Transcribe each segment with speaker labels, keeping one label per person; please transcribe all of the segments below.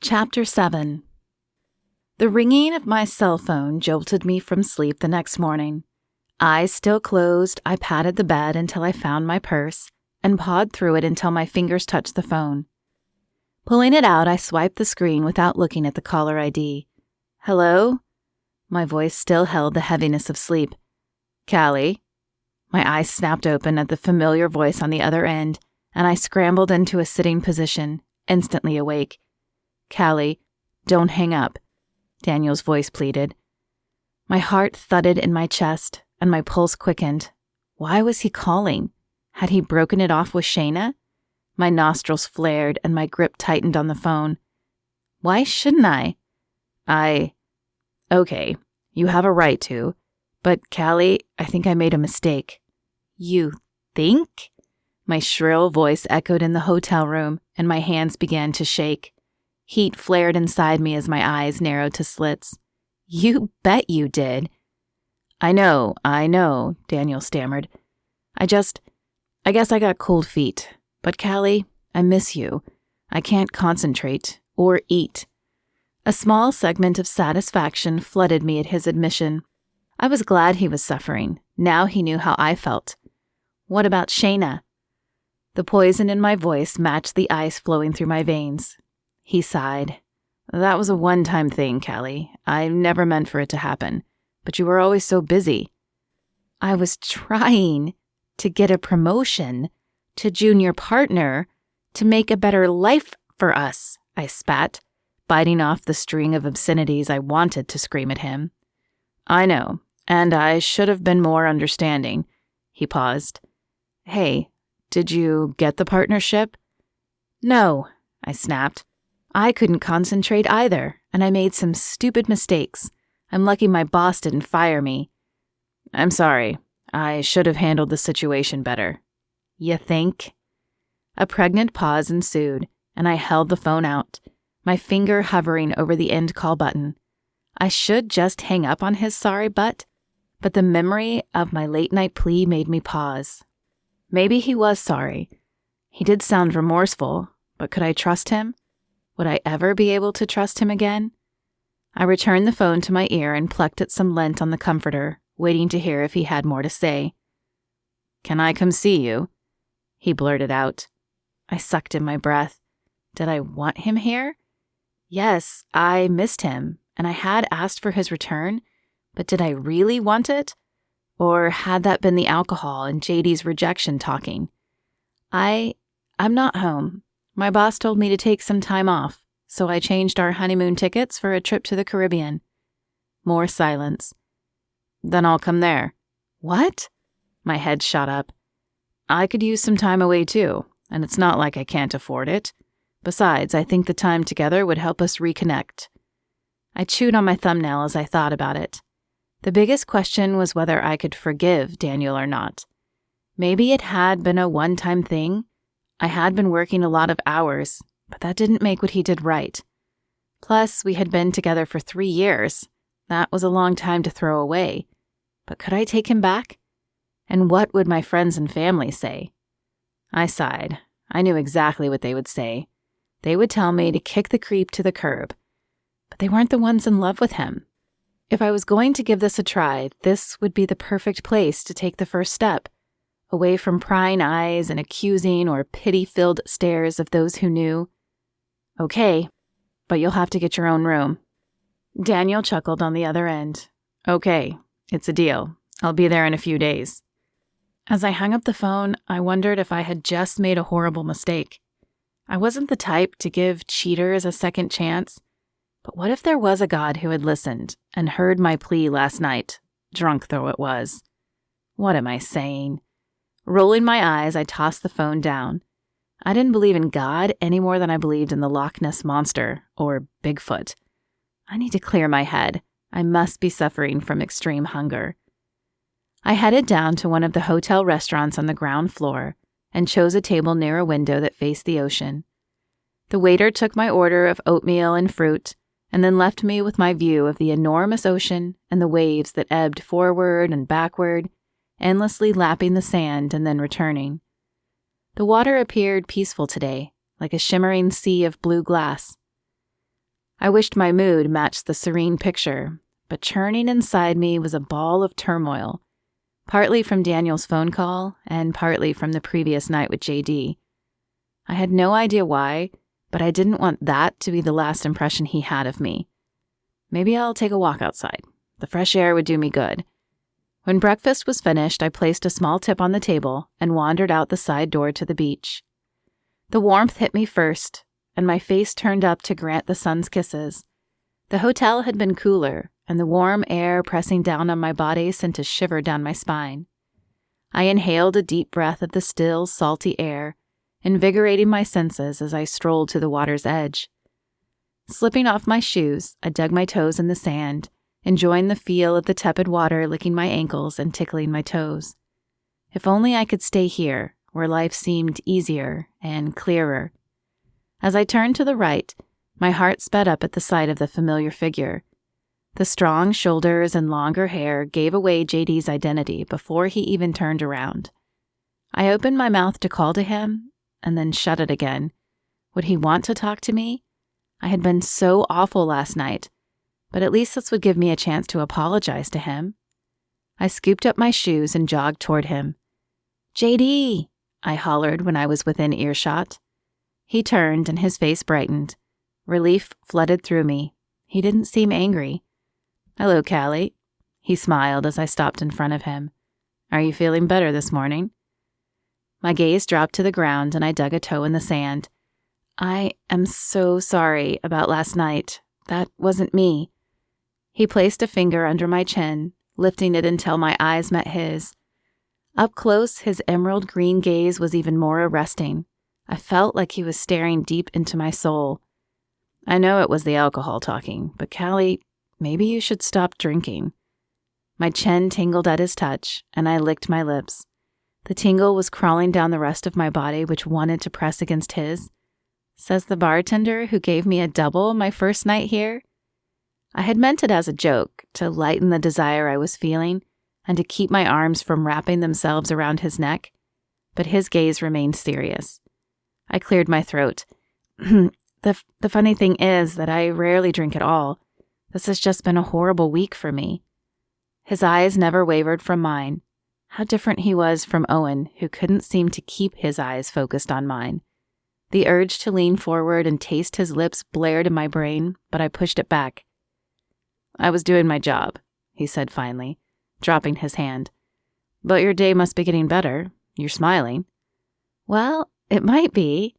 Speaker 1: Chapter 7. The ringing of my cell phone jolted me from sleep the next morning. Eyes still closed, I patted the bed until I found my purse and pawed through it until my fingers touched the phone. Pulling it out, I swiped the screen without looking at the caller ID. Hello? My voice still held the heaviness of sleep. Callie? My eyes snapped open at the familiar voice on the other end, and I scrambled into a sitting position, instantly awake. Callie, don't hang up, Daniel's voice pleaded. My heart thudded in my chest, and my pulse quickened. Why was he calling? Had he broken it off with Shayna? My nostrils flared, and my grip tightened on the phone. Why shouldn't I? Okay, you have a right to, but Callie, I think I made a mistake. You think? My shrill voice echoed in the hotel room, and my hands began to shake. Heat flared inside me as my eyes narrowed to slits. You bet you did. I know, Daniel stammered. I guess I got cold feet. But Callie, I miss you. I can't concentrate or eat. A small segment of satisfaction flooded me at his admission. I was glad he was suffering. Now he knew how I felt. What about Shayna? The poison in my voice matched the ice flowing through my veins. He sighed. That was a one-time thing, Callie. I never meant for it to happen. But you were always so busy. I was trying to get a promotion, to junior partner, to make a better life for us, I spat, biting off the string of obscenities I wanted to scream at him. I know, and I should have been more understanding. He paused. Hey, did you get the partnership? No, I snapped. I couldn't concentrate either, and I made some stupid mistakes. I'm lucky my boss didn't fire me. I'm sorry. I should have handled the situation better. You think? A pregnant pause ensued, and I held the phone out, my finger hovering over the end call button. I should just hang up on his sorry butt, but the memory of my late-night plea made me pause. Maybe he was sorry. He did sound remorseful, but could I trust him? Would I ever be able to trust him again? I returned the phone to my ear and plucked at some lint on the comforter, waiting to hear if he had more to say. Can I come see you? He blurted out. I sucked in my breath. Did I want him here? Yes, I missed him, and I had asked for his return, but did I really want it? Or had that been the alcohol and JD's rejection talking? I'm not home. My boss told me to take some time off, so I changed our honeymoon tickets for a trip to the Caribbean. More silence. Then I'll come there. What? My head shot up. I could use some time away too, and it's not like I can't afford it. Besides, I think the time together would help us reconnect. I chewed on my thumbnail as I thought about it. The biggest question was whether I could forgive Daniel or not. Maybe it had been a one-time thing. I had been working a lot of hours, but that didn't make what he did right. Plus, we had been together for 3 years. That was a long time to throw away. But could I take him back? And what would my friends and family say? I sighed. I knew exactly what they would say. They would tell me to kick the creep to the curb. But they weren't the ones in love with him. If I was going to give this a try, this would be the perfect place to take the first step. Away from prying eyes and accusing or pity-filled stares of those who knew. Okay, but you'll have to get your own room. Daniel chuckled on the other end. Okay, it's a deal. I'll be there in a few days. As I hung up the phone, I wondered if I had just made a horrible mistake. I wasn't the type to give cheaters a second chance, but what if there was a God who had listened and heard my plea last night, drunk though it was? What am I saying? Rolling my eyes, I tossed the phone down. I didn't believe in God any more than I believed in the Loch Ness Monster or Bigfoot. I need to clear my head. I must be suffering from extreme hunger. I headed down to one of the hotel restaurants on the ground floor and chose a table near a window that faced the ocean. The waiter took my order of oatmeal and fruit and then left me with my view of the enormous ocean and the waves that ebbed forward and backward, endlessly lapping the sand and then returning. The water appeared peaceful today, like a shimmering sea of blue glass. I wished my mood matched the serene picture, but churning inside me was a ball of turmoil, partly from Daniel's phone call and partly from the previous night with JD. I had no idea why, but I didn't want that to be the last impression he had of me. Maybe I'll take a walk outside. The fresh air would do me good. When breakfast was finished, I placed a small tip on the table and wandered out the side door to the beach. The warmth hit me first, and my face turned up to grant the sun's kisses. The hotel had been cooler, and the warm air pressing down on my body sent a shiver down my spine. I inhaled a deep breath of the still, salty air, invigorating my senses as I strolled to the water's edge. Slipping off my shoes, I dug my toes in the sand, enjoying the feel of the tepid water licking my ankles and tickling my toes. If only I could stay here, where life seemed easier and clearer. As I turned to the right, my heart sped up at the sight of the familiar figure. The strong shoulders and longer hair gave away JD's identity before he even turned around. I opened my mouth to call to him, and then shut it again. Would he want to talk to me? I had been so awful last night, but at least this would give me a chance to apologize to him. I scooped up my shoes and jogged toward him. JD, I hollered when I was within earshot. He turned and his face brightened. Relief flooded through me. He didn't seem angry. Hello, Callie. He smiled as I stopped in front of him. Are you feeling better this morning? My gaze dropped to the ground and I dug a toe in the sand. I am so sorry about last night. That wasn't me. He placed a finger under my chin, lifting it until my eyes met his. Up close, his emerald green gaze was even more arresting. I felt like he was staring deep into my soul. I know it was the alcohol talking, but Callie, maybe you should stop drinking. My chin tingled at his touch, and I licked my lips. The tingle was crawling down the rest of my body, which wanted to press against his. Says the bartender who gave me a double my first night here. I had meant it as a joke, to lighten the desire I was feeling, and to keep my arms from wrapping themselves around his neck, but his gaze remained serious. I cleared my throat. The funny thing is that I rarely drink at all. This has just been a horrible week for me. His eyes never wavered from mine. How different he was from Owen, who couldn't seem to keep his eyes focused on mine. The urge to lean forward and taste his lips blared in my brain, but I pushed it back. I was doing my job, he said finally, dropping his hand. But your day must be getting better. You're smiling. Well, it might be.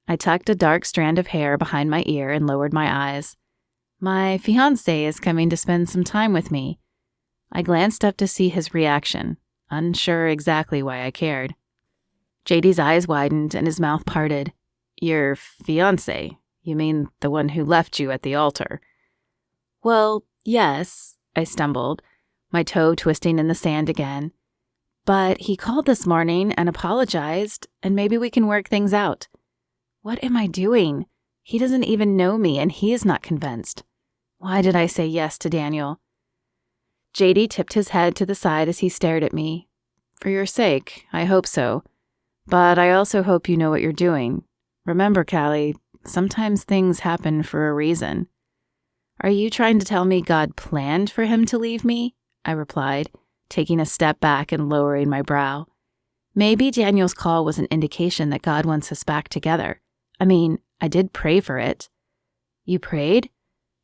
Speaker 1: I tucked a dark strand of hair behind my ear and lowered my eyes. My fiancé is coming to spend some time with me. I glanced up to see his reaction, unsure exactly why I cared. JD's eyes widened and his mouth parted. Your fiancé? You mean the one who left you at the altar? Well, yes, I stumbled, my toe twisting in the sand again. But he called this morning and apologized, and maybe we can work things out. What am I doing? He doesn't even know me, and he is not convinced. Why did I say yes to Daniel? JD tipped his head to the side as he stared at me. For your sake, I hope so. But I also hope you know what you're doing. Remember, Callie, sometimes things happen for a reason. Are you trying to tell me God planned for him to leave me? I replied, taking a step back and lowering my brow. Maybe Daniel's call was an indication that God wants us back together. I mean, I did pray for it. You prayed?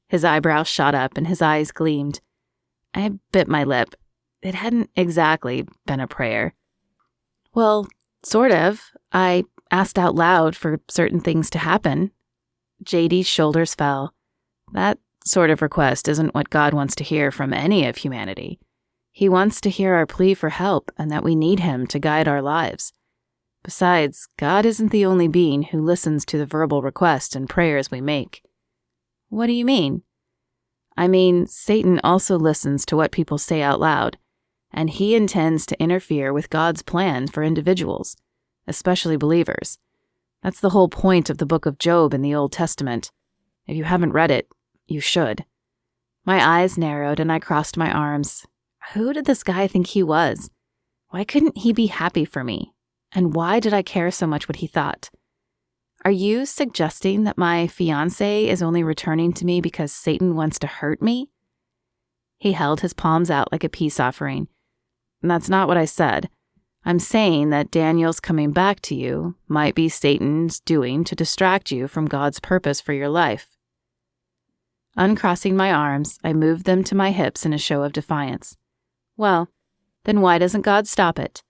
Speaker 1: His eyebrows shot up and his eyes gleamed. I bit my lip. It hadn't exactly been a prayer. Well, sort of. I asked out loud for certain things to happen. JD's shoulders fell. That sort of request isn't what God wants to hear from any of humanity. He wants to hear our plea for help and that we need him to guide our lives. Besides, God isn't the only being who listens to the verbal requests and prayers we make. What do you mean? I mean, Satan also listens to what people say out loud, and he intends to interfere with God's plan for individuals, especially believers. That's the whole point of the book of Job in the Old Testament. If you haven't read it, you should. My eyes narrowed and I crossed my arms. Who did this guy think he was? Why couldn't he be happy for me? And why did I care so much what he thought? Are you suggesting that my fiancé is only returning to me because Satan wants to hurt me? He held his palms out like a peace offering. That's not what I said. I'm saying that Daniel's coming back to you might be Satan's doing to distract you from God's purpose for your life. Uncrossing my arms, I moved them to my hips in a show of defiance. Well, then why doesn't God stop it?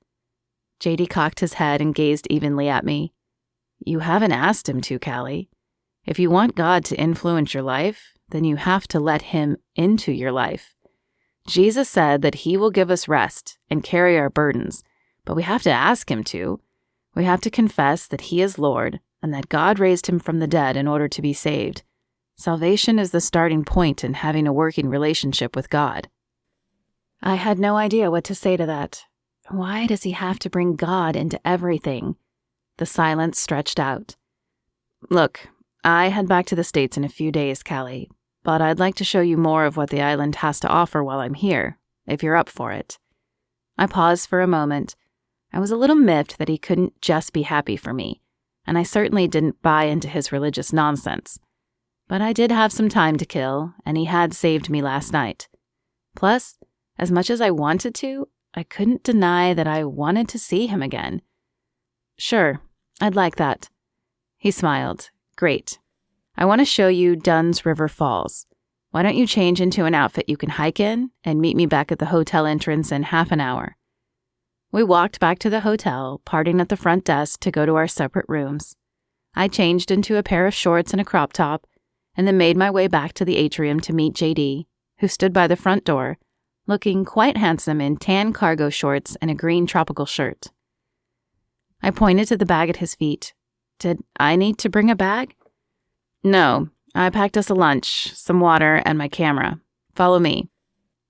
Speaker 1: JD cocked his head and gazed evenly at me. You haven't asked him to, Callie. If you want God to influence your life, then you have to let him into your life. Jesus said that he will give us rest and carry our burdens, but we have to ask him to. We have to confess that he is Lord and that God raised him from the dead in order to be saved. Salvation is the starting point in having a working relationship with God. I had no idea what to say to that. Why does he have to bring God into everything? The silence stretched out. Look, I head back to the States in a few days, Callie, but I'd like to show you more of what the island has to offer while I'm here, if you're up for it. I paused for a moment. I was a little miffed that he couldn't just be happy for me, and I certainly didn't buy into his religious nonsense. But I did have some time to kill, and he had saved me last night. Plus, as much as I wanted to, I couldn't deny that I wanted to see him again. Sure, I'd like that. He smiled. Great. I want to show you Dunn's River Falls. Why don't you change into an outfit you can hike in and meet me back at the hotel entrance in half an hour? We walked back to the hotel, parting at the front desk to go to our separate rooms. I changed into a pair of shorts and a crop top, and then made my way back to the atrium to meet JD, who stood by the front door, looking quite handsome in tan cargo shorts and a green tropical shirt. I pointed to the bag at his feet. Did I need to bring a bag? No, I packed us a lunch, some water, and my camera. Follow me.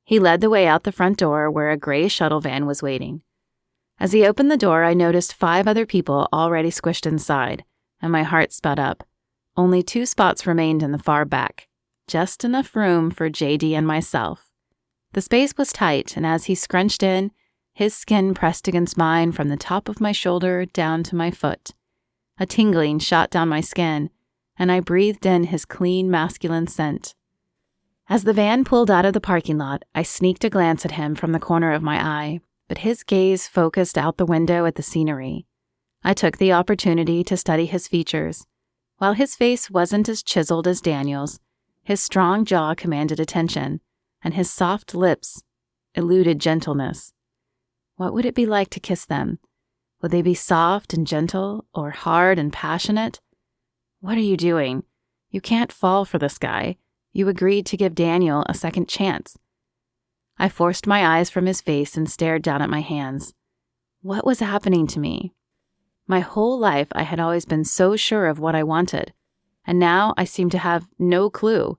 Speaker 1: He led the way out the front door where a gray shuttle van was waiting. As he opened the door, I noticed 5 other people already squished inside, and my heart sped up. Only 2 spots remained in the far back, just enough room for JD and myself. The space was tight, and as he scrunched in, his skin pressed against mine from the top of my shoulder down to my foot. A tingling shot down my skin, and I breathed in his clean, masculine scent. As the van pulled out of the parking lot, I sneaked a glance at him from the corner of my eye, but his gaze focused out the window at the scenery. I took the opportunity to study his features. While his face wasn't as chiseled as Daniel's, his strong jaw commanded attention, and his soft lips eluded gentleness. What would it be like to kiss them? Would they be soft and gentle, or hard and passionate? What are you doing? You can't fall for this guy. You agreed to give Daniel a second chance. I forced my eyes from his face and stared down at my hands. What was happening to me? My whole life I had always been so sure of what I wanted, and now I seemed to have no clue.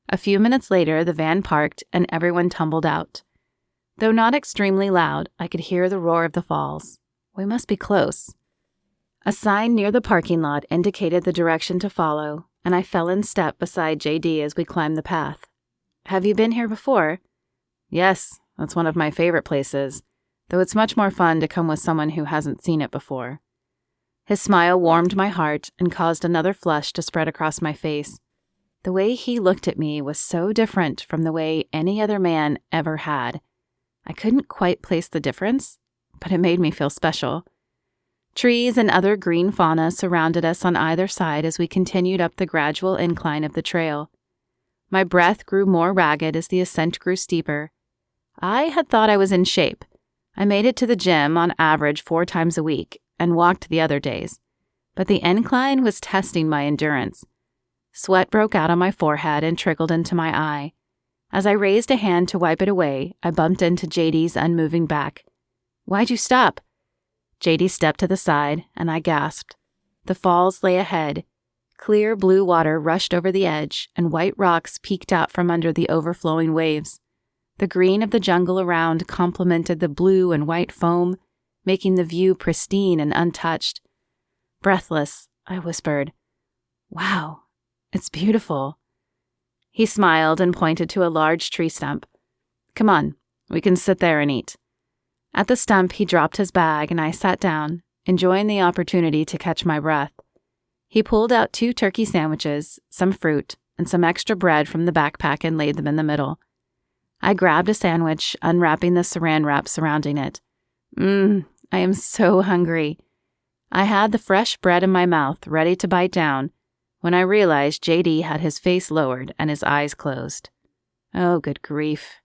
Speaker 1: A few minutes later, the van parked and everyone tumbled out. Though not extremely loud, I could hear the roar of the falls. We must be close. A sign near the parking lot indicated the direction to follow, and I fell in step beside JD as we climbed the path. Have you been here before? Yes, that's one of my favorite places, though it's much more fun to come with someone who hasn't seen it before. His smile warmed my heart and caused another flush to spread across my face. The way he looked at me was so different from the way any other man ever had. I couldn't quite place the difference, but it made me feel special. Trees and other green fauna surrounded us on either side as we continued up the gradual incline of the trail. My breath grew more ragged as the ascent grew steeper. I had thought I was in shape. I made it to the gym on average 4 times a week and walked the other days, but the incline was testing my endurance. Sweat broke out on my forehead and trickled into my eye. As I raised a hand to wipe it away, I bumped into JD's unmoving back. Why'd you stop? JD stepped to the side, and I gasped. The falls lay ahead. Clear blue water rushed over the edge, and white rocks peeked out from under the overflowing waves. The green of the jungle around complemented the blue and white foam, making the view pristine and untouched. Breathless, I whispered, "Wow, it's beautiful." He smiled and pointed to a large tree stump. "Come on, we can sit there and eat." At the stump, he dropped his bag, and I sat down, enjoying the opportunity to catch my breath. He pulled out 2 turkey sandwiches, some fruit, and some extra bread from the backpack and laid them in the middle. I grabbed a sandwich, unwrapping the saran wrap surrounding it. I am so hungry. I had the fresh bread in my mouth, ready to bite down, when I realized JD had his face lowered and his eyes closed. Oh, good grief.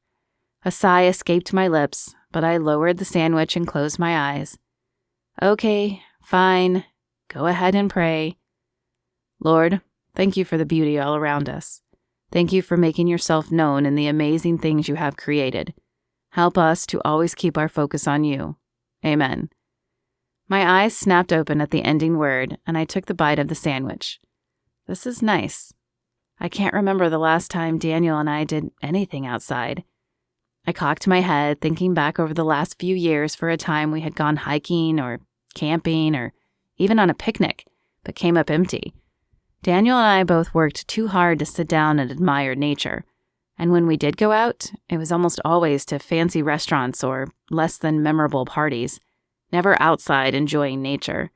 Speaker 1: A sigh escaped my lips, but I lowered the sandwich and closed my eyes. Okay, fine. Go ahead and pray. Lord, thank you for the beauty all around us. Thank you for making yourself known in the amazing things you have created. Help us to always keep our focus on you. Amen. My eyes snapped open at the ending word, and I took the bite of the sandwich. This is nice. I can't remember the last time Daniel and I did anything outside. I cocked my head, thinking back over the last few years for a time we had gone hiking or camping or even on a picnic, but came up empty. Daniel and I both worked too hard to sit down and admire nature, and when we did go out, it was almost always to fancy restaurants or less than memorable parties, never outside enjoying nature.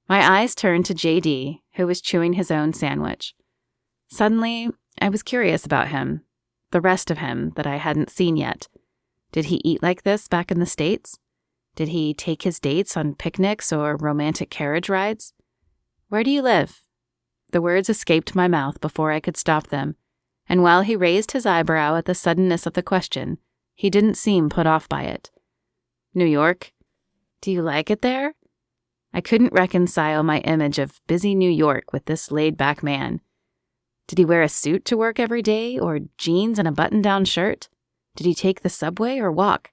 Speaker 1: My eyes turned to JD, who was chewing his own sandwich. Suddenly, I was curious about him, the rest of him that I hadn't seen yet. Did he eat like this back in the States? Did he take his dates on picnics or romantic carriage rides? Where do you live? The words escaped my mouth before I could stop them, and while he raised his eyebrow at the suddenness of the question, he didn't seem put off by it. New York? Do you like it there? I couldn't reconcile my image of busy New York with this laid-back man. Did he wear a suit to work every day, or jeans and a button-down shirt? Did he take the subway or walk?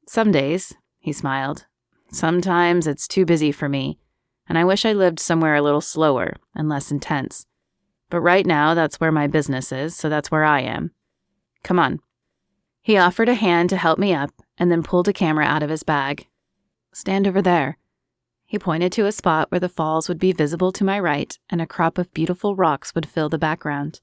Speaker 1: Some days, he smiled. Sometimes it's too busy for me, and I wish I lived somewhere a little slower and less intense. But right now, that's where my business is, so that's where I am. Come on. He offered a hand to help me up, and then pulled a camera out of his bag. Stand over there. He pointed to a spot where the falls would be visible to my right, and a crop of beautiful rocks would fill the background.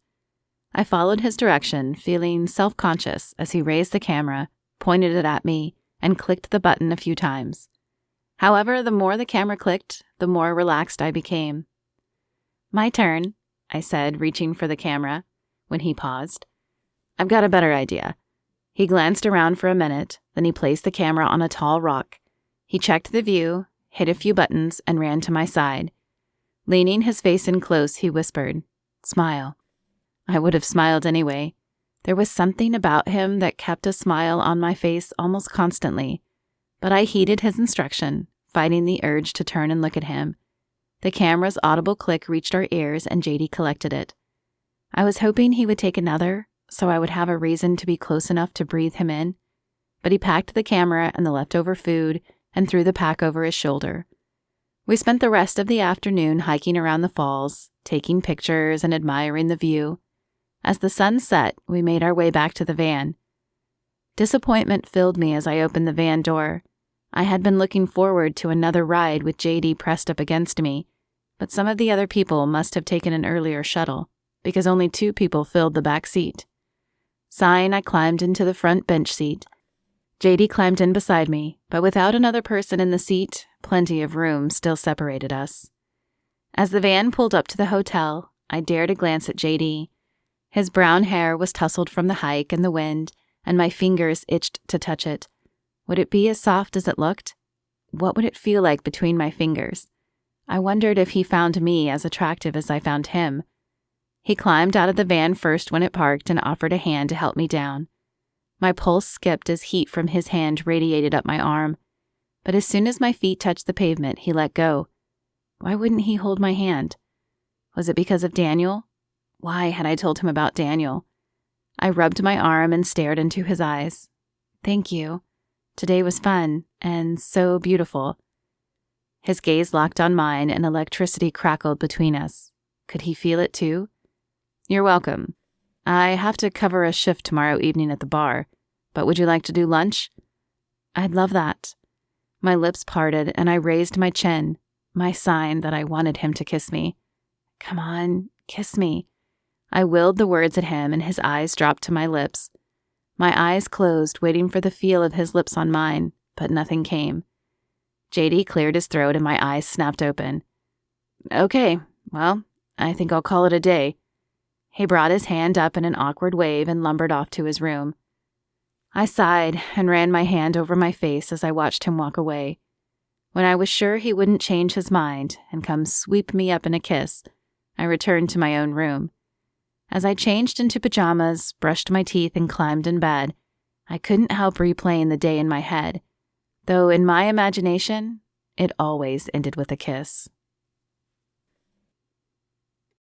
Speaker 1: I followed his direction, feeling self-conscious as he raised the camera, pointed it at me, and clicked the button a few times. However, the more the camera clicked, the more relaxed I became. My turn, I said, reaching for the camera, when he paused. I've got a better idea. He glanced around for a minute, then he placed the camera on a tall rock. He checked the view, hit a few buttons, and ran to my side. Leaning his face in close, he whispered, "Smile." I would have smiled anyway. There was something about him that kept a smile on my face almost constantly, but I heeded his instruction, fighting the urge to turn and look at him. The camera's audible click reached our ears, and JD collected it. I was hoping he would take another, so I would have a reason to be close enough to breathe him in, but he packed the camera and the leftover food and threw the pack over his shoulder. We spent the rest of the afternoon hiking around the falls, taking pictures and admiring the view. As the sun set, we made our way back to the van. Disappointment filled me as I opened the van door. I had been looking forward to another ride with JD pressed up against me, but some of the other people must have taken an earlier shuttle, because only 2 people filled the back seat. Sighing, I climbed into the front bench seat. JD climbed in beside me, but without another person in the seat, plenty of room still separated us. As the van pulled up to the hotel, I dared a glance at JD. His brown hair was tousled from the hike and the wind, and my fingers itched to touch it. Would it be as soft as it looked? What would it feel like between my fingers? I wondered if he found me as attractive as I found him. He climbed out of the van first when it parked and offered a hand to help me down. My pulse skipped as heat from his hand radiated up my arm. But as soon as my feet touched the pavement, he let go. Why wouldn't he hold my hand? Was it because of Daniel? Why had I told him about Daniel? I rubbed my arm and stared into his eyes. Thank you. Today was fun and so beautiful. His gaze locked on mine and electricity crackled between us. Could he feel it too? You're welcome. I have to cover a shift tomorrow evening at the bar, but would you like to do lunch? I'd love that. My lips parted and I raised my chin, my sign that I wanted him to kiss me. Come on, kiss me. I willed the words at him and his eyes dropped to my lips. My eyes closed, waiting for the feel of his lips on mine, but nothing came. JD cleared his throat and my eyes snapped open. Okay, well, I think I'll call it a day. He brought his hand up in an awkward wave and lumbered off to his room. I sighed and ran my hand over my face as I watched him walk away. When I was sure he wouldn't change his mind and come sweep me up in a kiss, I returned to my own room. As I changed into pajamas, brushed my teeth, and climbed in bed, I couldn't help replaying the day in my head, though in my imagination, it always ended with a kiss.